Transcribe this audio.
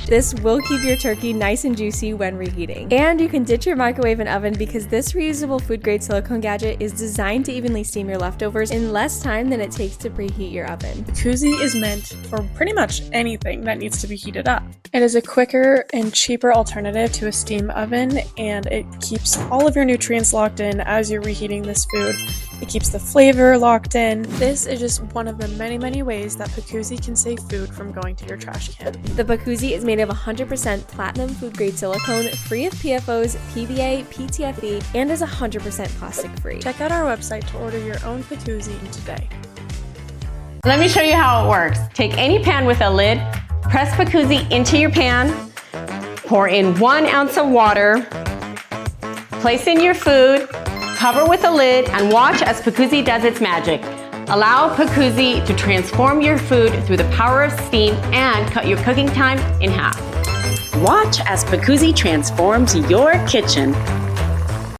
This will keep your turkey nice and juicy when reheating. And you can ditch your microwave and oven because this reusable food-grade silicone gadget is designed to evenly steam your leftovers in less time than it takes to preheat your oven. Pacuzzi is meant for pretty much anything that needs to be heated up. It is a quicker and cheaper alternative to a steam oven, and it keeps all of your nutrients locked in as you're reheating this food. It keeps the flavor locked in. This is just one of the many ways that Pacuzzi can save food from going to your trash can. The Pacuzzi is made of 100% platinum food-grade silicone, free of PFOs, PBA, PTFE, and is 100% plastic-free. Check out our website to order your own Pacuzzi today. Let me show you how it works. Take any pan with a lid, press Pacuzzi into your pan, pour in 1 ounce of water, place in your food, cover with a lid, and watch as Pacuzzi does its magic. Allow Pacuzzi to transform your food through the power of steam and cut your cooking time in half. Watch as Pacuzzi transforms your kitchen.